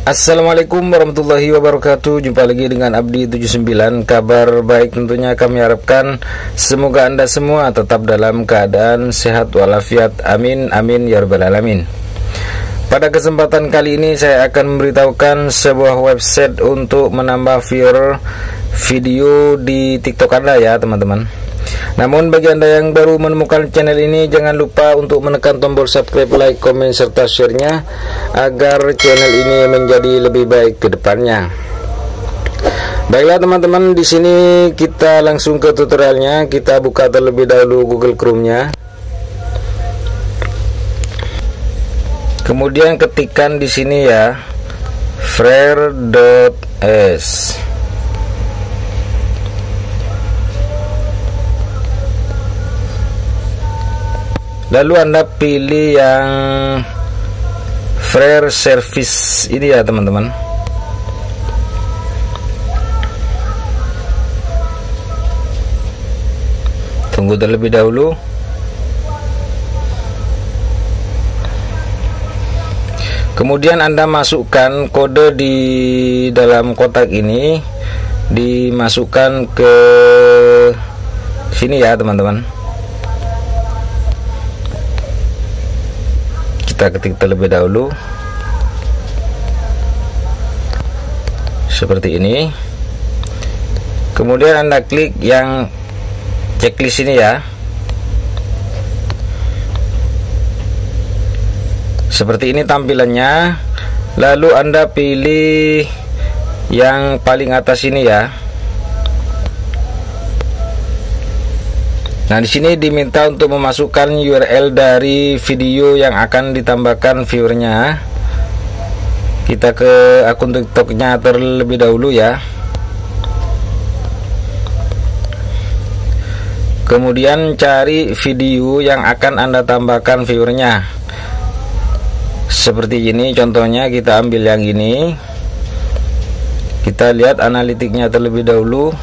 Assalamualaikum warahmatullahi wabarakatuh. Jumpa lagi dengan Abdi 79. Kabar baik tentunya kami harapkan. Semoga Anda semua tetap dalam keadaan sehat walafiat. Amin amin ya rabbal alamin. Pada kesempatan kali ini saya akan memberitahukan sebuah website untuk menambah viewer video di TikTok Anda ya teman-teman. Namun bagi Anda yang baru menemukan channel ini, jangan lupa untuk menekan tombol subscribe, like, komen, serta share-nya agar channel ini menjadi lebih baik ke depannya. Baiklah teman-teman, di sini kita langsung ke tutorialnya. Kita buka terlebih dahulu Google Chrome-nya. Kemudian ketikkan di sini ya frere.s. Lalu Anda pilih yang Frere Service ini ya teman-teman. Tunggu terlebih dahulu. Kemudian Anda masukkan kode di dalam kotak ini, dimasukkan ke sini ya teman-teman. Kita ketik terlebih dahulu seperti ini. Kemudian Anda klik yang checklist ini ya, seperti ini tampilannya. Lalu Anda pilih yang paling atas ini ya. Nah, di sini diminta untuk memasukkan URL dari video yang akan ditambahkan viewernya. Kita ke akun TikToknya terlebih dahulu ya. Kemudian cari video yang akan Anda tambahkan viewernya. Seperti ini contohnya, kita ambil yang ini. Kita lihat analitiknya terlebih dahulu.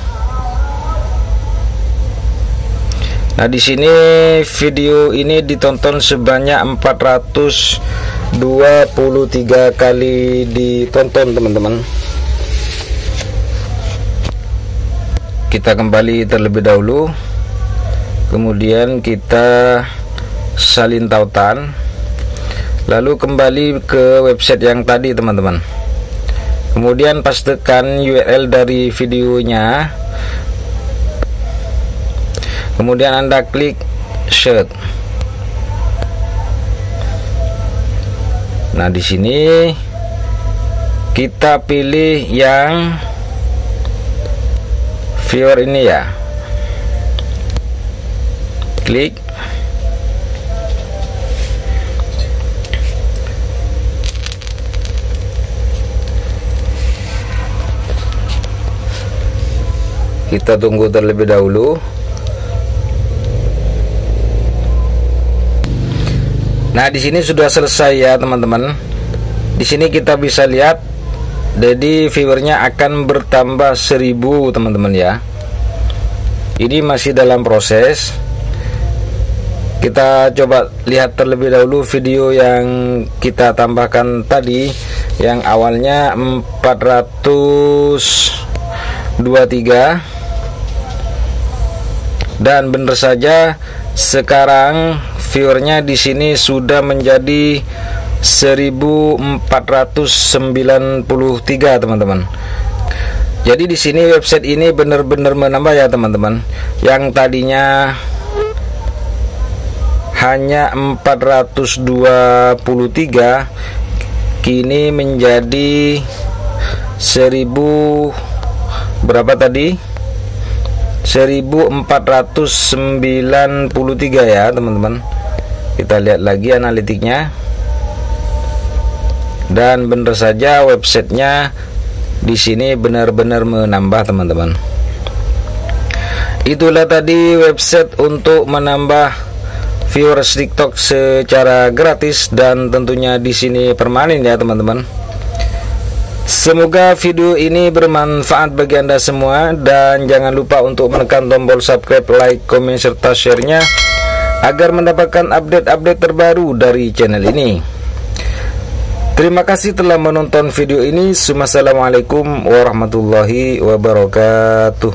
Nah, di sini video ini ditonton sebanyak 423 kali ditonton, teman-teman. Kita kembali terlebih dahulu. Kemudian kita salin tautan. Lalu kembali ke website yang tadi, teman-teman. Kemudian pastekan URL dari videonya. Kemudian Anda klik search. Nah, di sini kita pilih yang viewer ini ya. Klik. Kita tunggu terlebih dahulu. Nah, di sini sudah selesai ya teman-teman. Di sini kita bisa lihat, jadi viewernya akan bertambah 1000 teman-teman ya. Ini masih dalam proses. Kita coba lihat terlebih dahulu video yang kita tambahkan tadi, yang awalnya 423, dan benar saja sekarang viewernya di sini sudah menjadi 1493 teman-teman. Jadi di sini website ini benar-benar menambah ya teman-teman. Yang tadinya hanya 423 kini menjadi 1000 berapa tadi? 1493 ya teman-teman. Kita lihat lagi analitiknya, dan benar saja websitenya di sini benar-benar menambah teman-teman. Itulah tadi website untuk menambah viewers TikTok secara gratis, dan tentunya di sini permanen ya teman-teman. Semoga video ini bermanfaat bagi Anda semua, dan jangan lupa untuk menekan tombol subscribe, like, komen, serta share-nya agar mendapatkan update-update terbaru dari channel ini. Terima kasih telah menonton video ini. Assalamualaikum warahmatullahi wabarakatuh.